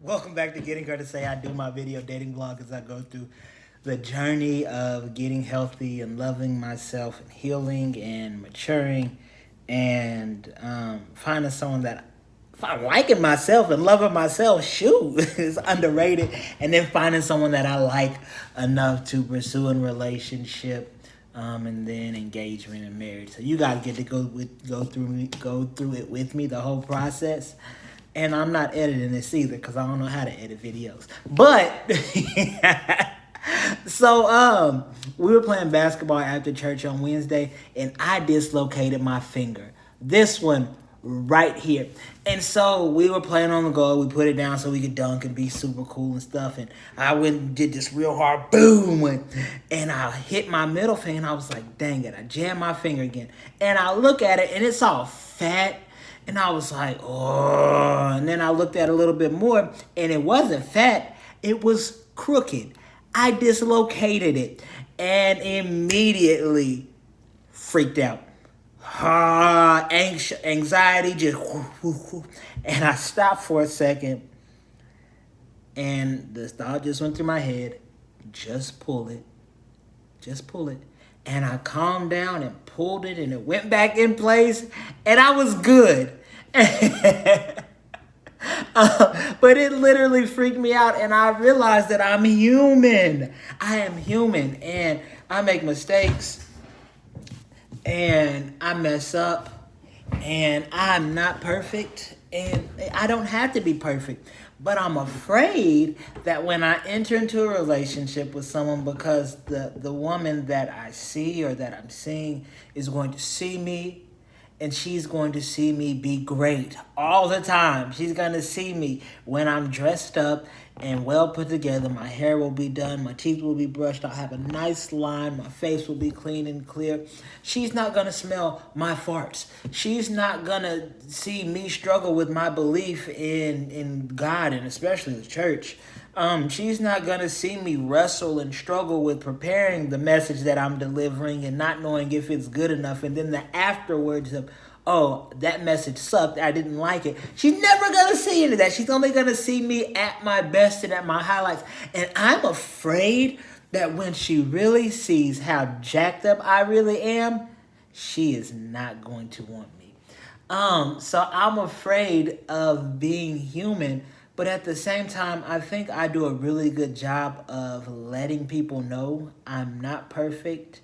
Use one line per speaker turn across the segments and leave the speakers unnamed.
Welcome back to Getting Her to Say. I do my video dating vlog as I go through the journey of getting healthy and loving myself and healing and maturing and finding someone that if I'm liking myself and loving myself, shoot, is underrated. And then finding someone that I like enough to pursue in relationship, and then engagement and marriage. So you guys get to go through it with me, the whole process. And I'm not editing this either because I don't know how to edit videos. But so we were playing basketball after church on Wednesday, and I dislocated my finger. This one right here. And so we were playing on the goal. We put it down so we could dunk and be super cool and stuff. And I went and did this real hard boom, and I hit my middle finger. And I was like, dang it, I jammed my finger again. And I look at it, and it's all fat. And I was like, oh. And then I looked at it a little bit more, and it wasn't fat. It was crooked. I dislocated it and immediately freaked out. Anxiety just, and I stopped for a second, and the thought just went through my head, just pull it. Just pull it. And I calmed down and pulled it, and it went back in place, and I was good. But it literally freaked me out, and I realized that I'm human. I am human, and I make mistakes, and I mess up, and I'm not perfect, and I don't have to be perfect. But I'm afraid that when I enter into a relationship with someone, because the woman that I see or that I'm seeing is going to see me, and she's going to see me be great all the time. She's going to see me when I'm dressed up and well put together. My hair will be done. My teeth will be brushed. I'll have a nice line. My face will be clean and clear. She's not going to smell my farts. She's not going to see me struggle with my belief in God and especially the church. She's not going to see me wrestle and struggle with preparing the message that I'm delivering and not knowing if it's good enough. And then the afterwards of, oh, that message sucked, I didn't like it. She's never going to see any of that. She's only going to see me at my best and at my highlights. And I'm afraid that when she really sees how jacked up I really am, she is not going to want me. So I'm afraid of being human. But at the same time, I think I do a really good job of letting people know I'm not perfect.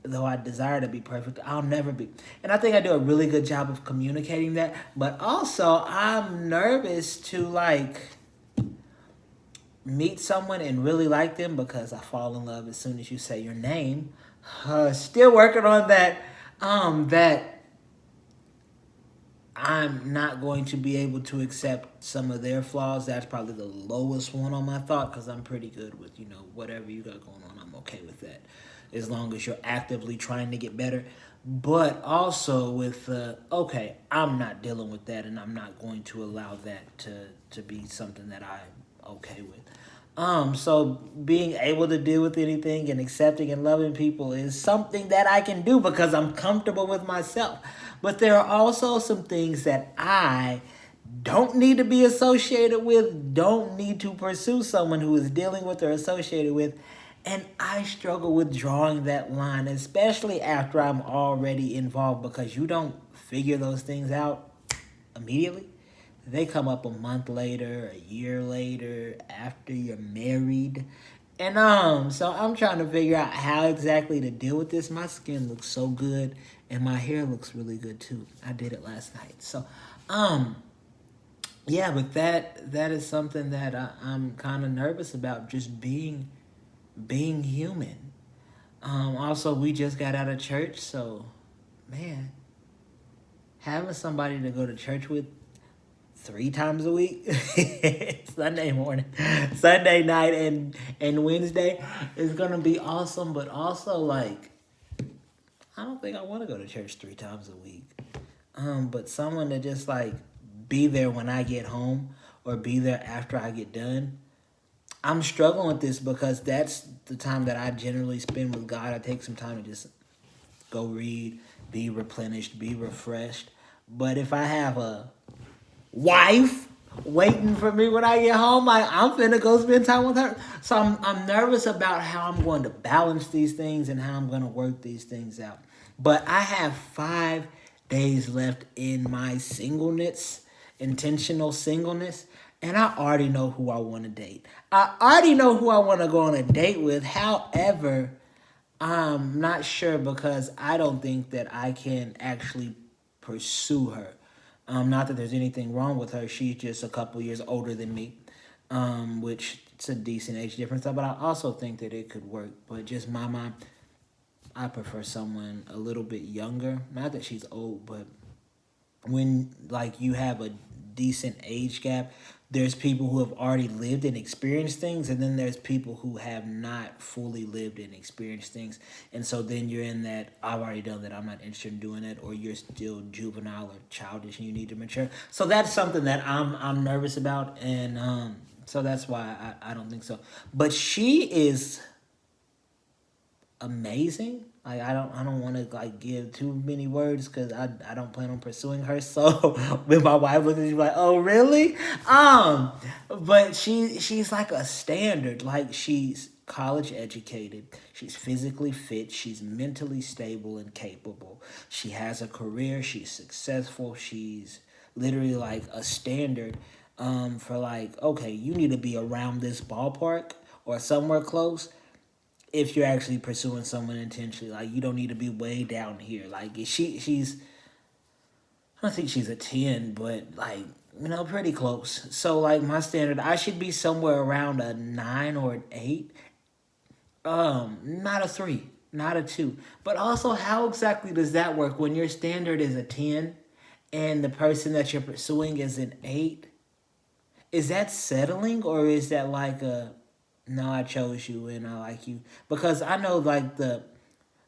Though I desire to be perfect, I'll never be. And I think I do a really good job of communicating that. But also, I'm nervous to meet someone and really like them because I fall in love as soon as you say your name. Still working on that. That I'm not going to be able to accept some of their flaws. That's probably the lowest one on my thought because I'm pretty good with, whatever you got going on. I'm okay with that as long as you're actively trying to get better. But also with, okay, I'm not dealing with that and I'm not going to allow that to be something that I'm okay with. So being able to deal with anything and accepting and loving people is something that I can do because I'm comfortable with myself. But there are also some things that I don't need to be associated with, don't need to pursue someone who is dealing with or associated with. And I struggle with drawing that line, especially after I'm already involved, because you don't figure those things out immediately. They come up a month later, a year later, after you're married. And so I'm trying to figure out how exactly to deal with this. My skin looks so good and my hair looks really good too. I did it last night. So yeah, but that is something that I'm kind of nervous about, just being human. Also, we just got out of church, so man, having somebody to go to church with 3 times a week, Sunday morning, Sunday night, and Wednesday is gonna be awesome. But also, I don't think I want to go to church 3 times a week. But someone to just be there when I get home or be there after I get done. I'm struggling with this because that's the time that I generally spend with God. I take some time to just go read, be replenished, be refreshed. But if I have a wife waiting for me when I get home. Like I'm finna go spend time with her. So I'm nervous about how I'm going to balance these things and how I'm going to work these things out. But I have 5 days left in my singleness, intentional singleness, and I already know who I want to date. I already know who I want to go on a date with. However, I'm not sure because I don't think that I can actually pursue her. Not that there's anything wrong with her. She's just a couple years older than me, which it's a decent age difference. But I also think that it could work. But just my mom, I prefer someone a little bit younger. Not that she's old, but when like you have a decent age gap, there's people who have already lived and experienced things, and then there's people who have not fully lived and experienced things. And so then you're in that I've already done that, I'm not interested in doing it, or you're still juvenile or childish and you need to mature. So that's something that I'm nervous about, and so that's why I don't think so. But she is amazing. Like I don't want to like give too many words because I don't plan on pursuing her. So when my wife looks at me like, oh really? But she's like a standard. Like she's college educated. She's physically fit. She's mentally stable and capable. She has a career. She's successful. She's literally like a standard. For like, okay, you need to be around this ballpark or somewhere close if you're actually pursuing someone intentionally. Like you don't need to be way down here. Like she's I don't think she's a 10, but like, pretty close. So like my standard, I should be somewhere around a 9 or an 8. Not a 3, not a 2. But also how exactly does that work when your standard is a 10 and the person that you're pursuing is an 8? Is that settling, or is that like a no, I chose you and I like you? Because I know like the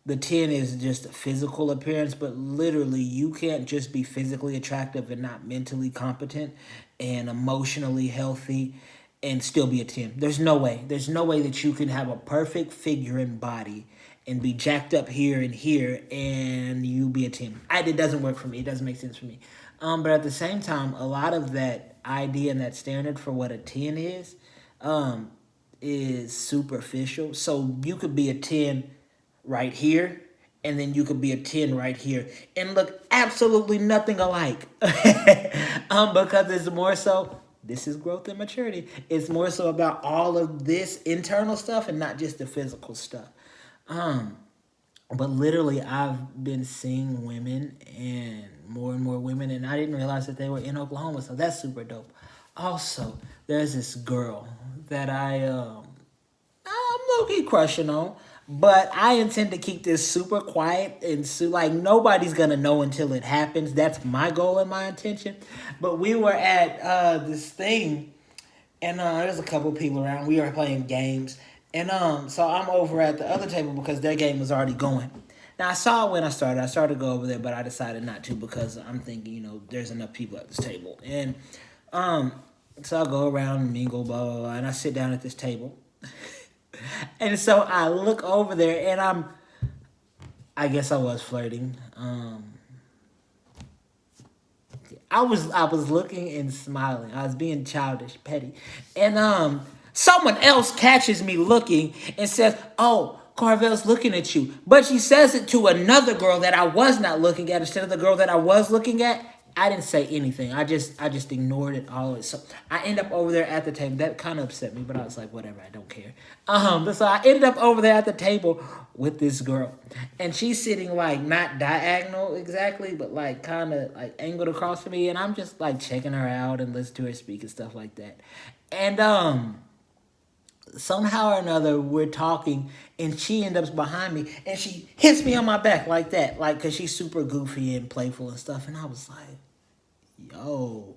10 is just a physical appearance, but literally you can't just be physically attractive and not mentally competent and emotionally healthy and still be a 10. There's no way. There's no way that you can have a perfect figure and body and be jacked up here and here and you be a 10. It doesn't work for me. It doesn't make sense for me. But at the same time, a lot of that idea and that standard for what a 10 is superficial. So you could be a 10 right here, and then you could be a 10 right here and look absolutely nothing alike. Because it's more so, this is growth and maturity. It's more so about all of this internal stuff and not just the physical stuff. But literally, I've been seeing women and more women, and I didn't realize that they were in Oklahoma, so that's super dope. Also, there's this girl that I'm low-key crushing on, but I intend to keep this super quiet and like nobody's gonna know until it happens. That's my goal and my intention. But we were at this thing, and there's a couple people around. We were playing games, and so I'm over at the other table because their game was already going. Now I saw it when I started. I started to go over there, but I decided not to because I'm thinking, there's enough people at this table, and so I go around and mingle, blah blah blah, and I sit down at this table. And so I look over there, and I guess I was flirting. I was looking and smiling. I was being childish, petty. And someone else catches me looking and says, "Oh, Carvel's looking at you." But she says it to another girl that I was not looking at instead of the girl that I was looking at. I didn't say anything. I just ignored it all. So I end up over there at the table. That kind of upset me, but I was like, whatever, I don't care. But so I ended up over there at the table with this girl, and she's sitting like not diagonal exactly, but like kind of like angled across from me, and I'm just like checking her out and listening to her speak and stuff like that. And somehow or another we're talking, and she ends up behind me, and she hits me on my back like that, like because she's super goofy and playful and stuff, and I was like, yo,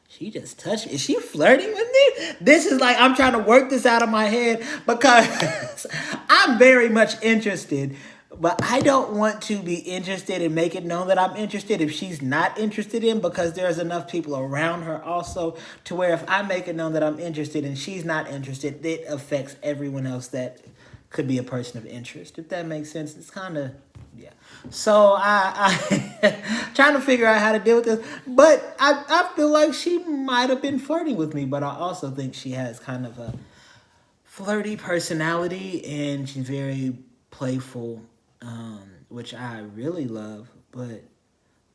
she just touched me. Is she flirting with me? This is like, I'm trying to work this out of my head because I'm very much interested, but I don't want to be interested and make it known that I'm interested if she's not interested in, because there's enough people around her also to where if I make it known that I'm interested and she's not interested, it affects everyone else that could be a person of interest. If that makes sense, it's kind of, Yeah. So I trying to figure out how to deal with this. But I feel like she might have been flirting with me, but I also think she has kind of a flirty personality and she's very playful, which I really love, but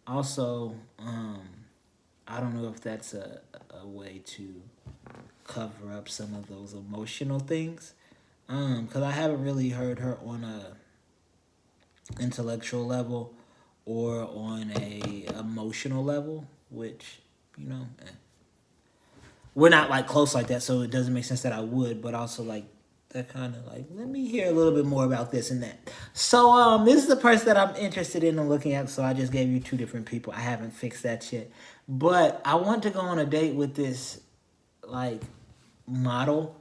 also I don't know if that's a way to cover up some of those emotional things. Because I haven't really heard her on a intellectual level or on a emotional level, which we're not like close like that, so it doesn't make sense that I would. But also like that kind of like let me hear a little bit more about this and that. So this is the person that I'm interested in and looking at. So I just gave you two different people. I haven't fixed that shit, but I want to go on a date with this like model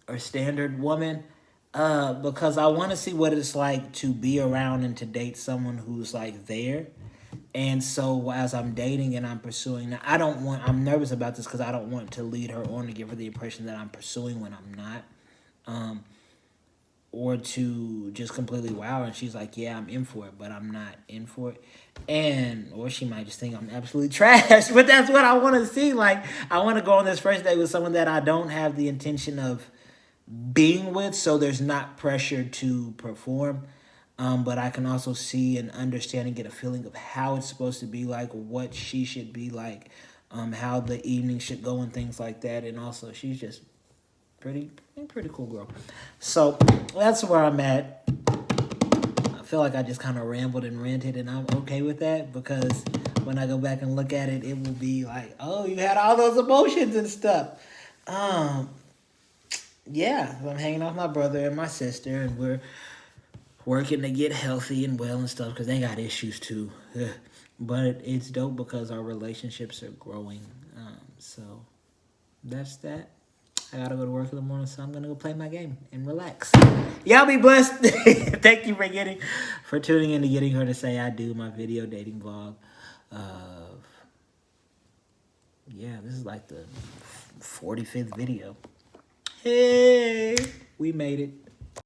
or standard woman, because I want to see what it's like to be around and to date someone who's like there. And so as I'm dating and I'm pursuing, now I'm nervous about this because I don't want to lead her on to give her the impression that I'm pursuing when I'm not. Or to just completely wow her and she's like, yeah, I'm in for it, but I'm not in for it. Or she might just think I'm absolutely trash, but that's what I want to see. Like, I want to go on this first date with someone that I don't have the intention of being with, so there's not pressure to perform. But I can also see and understand and get a feeling of how it's supposed to be like, what she should be like, how the evening should go and things like that. And also, she's just pretty cool girl. So that's where I'm at. I feel like I just kind of rambled and ranted, and I'm okay with that because when I go back and look at it, it will be like, oh, you had all those emotions and stuff. Yeah, I'm hanging off my brother and my sister, and we're working to get healthy and well and stuff because they got issues too. But it's dope because our relationships are growing. So that's that. I gotta go to work in the morning, so I'm gonna go play my game and relax. Y'all be blessed. Thank you for tuning in to Getting Her to Say I Do, my video dating vlog. Yeah, this is like the 45th video. Hey, we made it.